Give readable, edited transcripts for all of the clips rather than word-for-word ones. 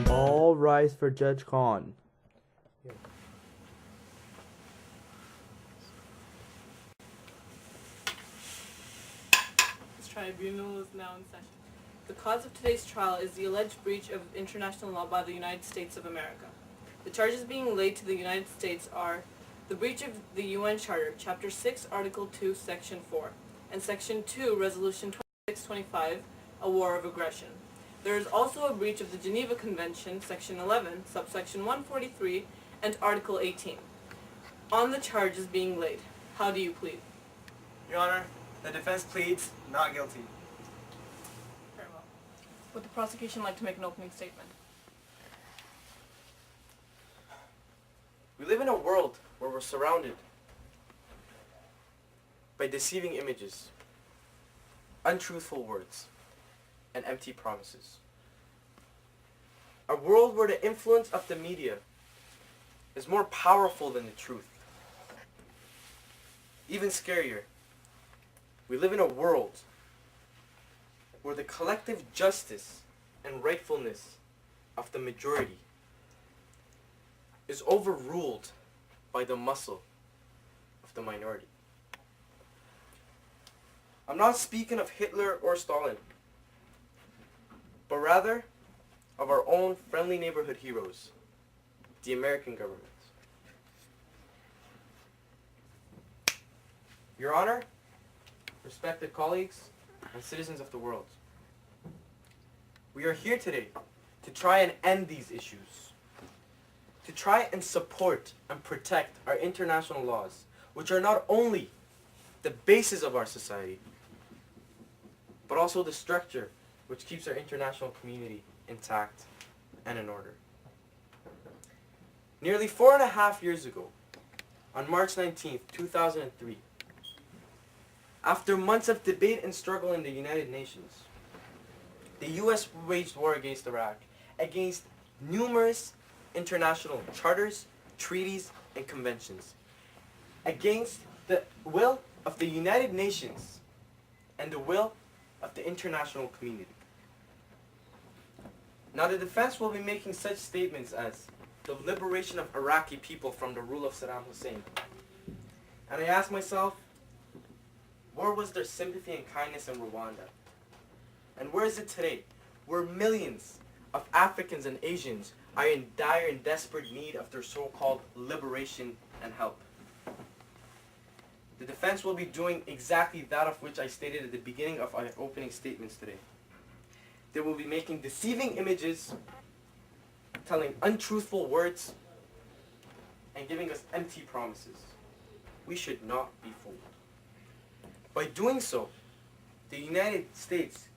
All rise for Judge Khan. This tribunal is now in session. The cause of today's trial is the alleged breach of international law by the United States of America. The charges being laid to the United States are the breach of the UN Charter, Chapter 6, Article 2, Section 4, and Section 2, Resolution 2625, a war of aggression. There is also a breach of the Geneva Convention, Section 11, Subsection 143, and Article 18. On the charges being laid, how do you plead? Your Honor, the defense pleads not guilty. Very well. Would the prosecution like to make an opening statement? We live in a world where we're surrounded by deceiving images, untruthful words, and empty promises. A world where the influence of the media is more powerful than the truth. Even scarier, we live in a world where the collective justice and rightfulness of the majority is overruled by the muscle of the minority. I'm not speaking of Hitler or Stalin, but rather of our own friendly neighborhood heroes, the American government. Your Honor, respected colleagues, and citizens of the world, we are here today to try and end these issues, to try and support and protect our international laws, which are not only the basis of our society, but also the structure which keeps our international community intact and in order. Nearly 4.5 years ago, on March 19th, 2003, after months of debate and struggle in the United Nations, the U.S. waged war against Iraq, against numerous international charters, treaties, and conventions, against the will of the United Nations and the will of the international community. Now the defense will be making such statements as the liberation of Iraqi people from the rule of Saddam Hussein. And I ask myself, where was their sympathy and kindness in Rwanda? And where is it today, where millions of Africans and Asians are in dire and desperate need of their so-called liberation and help? The defense will be doing exactly that of which I stated at the beginning of our opening statements today. They will be making deceiving images, telling untruthful words, and giving us empty promises. We should not be fooled. By doing so, the United States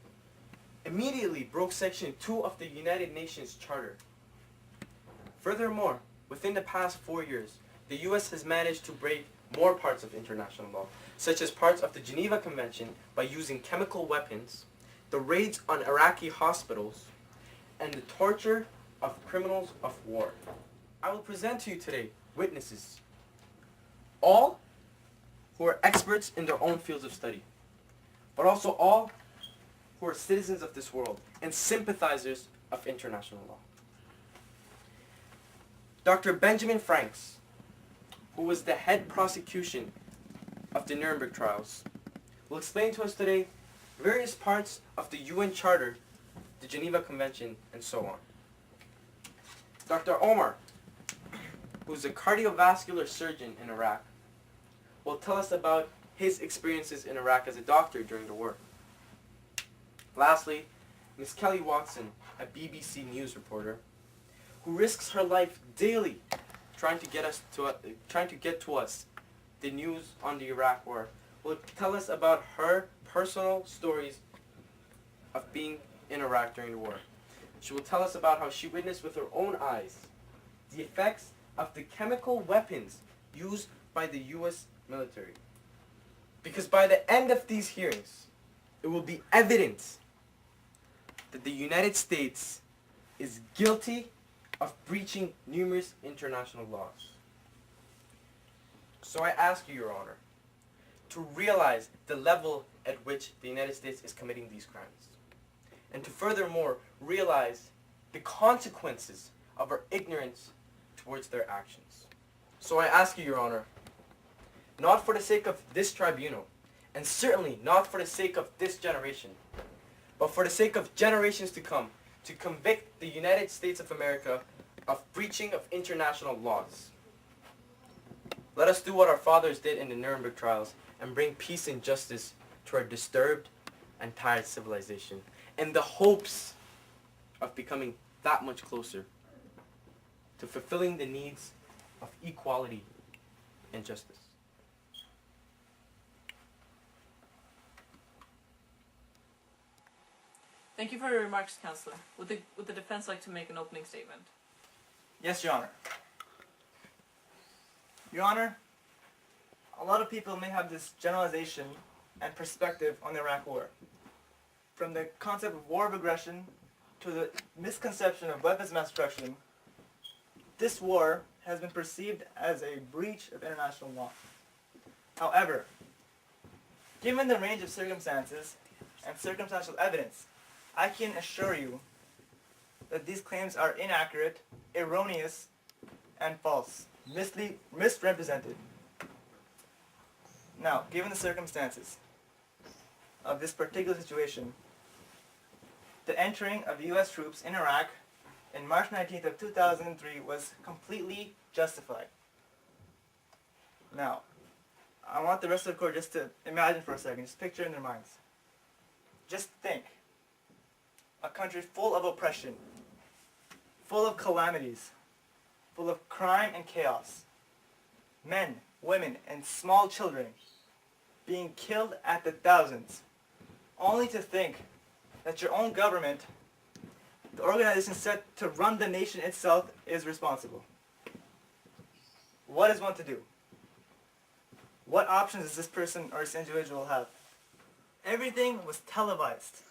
immediately broke Section 2 of the United Nations Charter. Furthermore, within the past 4 years, the U.S. has managed to break more parts of international law, such as parts of the Geneva Convention by using chemical weapons, the raids on Iraqi hospitals, and the torture of criminals of war. I will present to you today witnesses, all who are experts in their own fields of study, but also all who are citizens of this world and sympathizers of international law. Dr. Benjamin Franks, who was the head prosecution of the Nuremberg trials, will explain to us today various parts of the UN Charter, the Geneva Convention, and so on. Dr. Omar, who is a cardiovascular surgeon in Iraq, will tell us about his experiences in Iraq as a doctor during the war. Lastly, Ms. Kelly Watson, a BBC News reporter, who risks her life daily trying to get to us the news on the Iraq War, will tell us about her personal stories of being in Iraq during the war. She will tell us about how she witnessed with her own eyes the effects of the chemical weapons used by the U.S. military. Because by the end of these hearings, it will be evident that the United States is guilty of breaching numerous international laws. So I ask you, Your Honor, to realize the level at which the United States is committing these crimes, and to furthermore realize the consequences of our ignorance towards their actions. So I ask you, Your Honor, not for the sake of this tribunal, and certainly not for the sake of this generation, but for the sake of generations to come, to convict the United States of America of breaching of international laws. Let us do what our fathers did in the Nuremberg trials and bring peace and justice to our disturbed and tired civilization, in the hopes of becoming that much closer to fulfilling the needs of equality and justice. Thank you for your remarks, Counselor. Would the defense like to make an opening statement? Yes, Your Honor. Your Honor, a lot of people may have this generalization and perspective on the Iraq War. From the concept of war of aggression to the misconception of weapons of mass destruction, this war has been perceived as a breach of international law. However, given the range of circumstances and circumstantial evidence, I can assure you that these claims are inaccurate, erroneous, and false, misrepresented. Now, given the circumstances of this particular situation, the entering of U.S. troops in Iraq in March 19th of 2003 was completely justified. Now, I want the rest of the court just to imagine for a second, just picture in their minds. Just think, a country full of oppression, full of calamities, full of crime and chaos, men, women, and small children being killed at the thousands, only to think that your own government, the organization set to run the nation itself, is responsible. What is one to do? What options does this person or this individual have? Everything was televised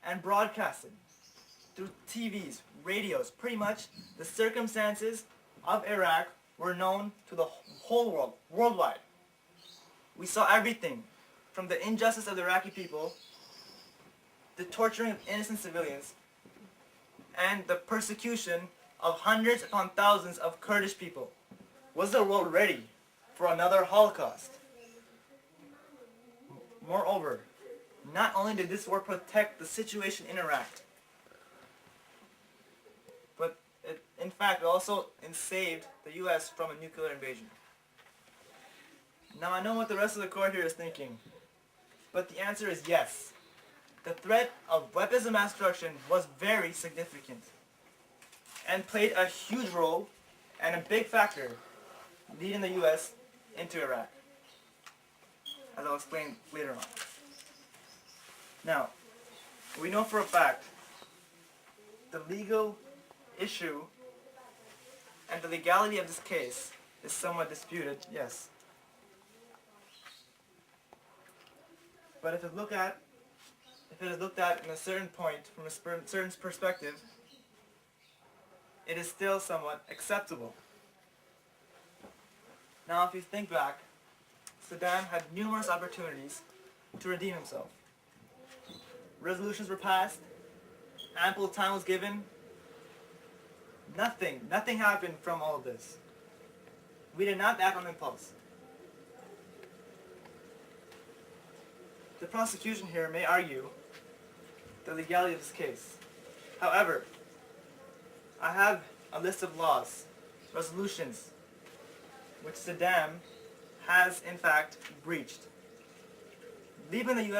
and broadcasted through TVs, radios. Pretty much the circumstances of Iraq were known to the whole world, worldwide. We saw everything from the injustice of the Iraqi people, the torturing of innocent civilians, and the persecution of hundreds upon thousands of Kurdish people. Was the world ready for another Holocaust? Moreover, not only did this war protect the situation in Iraq, but it, in fact, also saved the U.S. from a nuclear invasion. Now I know what the rest of the court here is thinking, but the answer is yes. The threat of weapons of mass destruction was very significant and played a huge role and a big factor leading the U.S. into Iraq, as I'll explain later on. Now, we know for a fact the legal issue and the legality of this case is somewhat disputed, yes. But if it is looked at in a certain point, from a certain perspective, it is still somewhat acceptable. Now, if you think back, Saddam had numerous opportunities to redeem himself. Resolutions were passed, ample time was given. Nothing happened from all of this. We did not act on impulse. The prosecution here may argue the legality of this case. However, I have a list of laws, resolutions, which Saddam has in fact breached, leaving the U.S.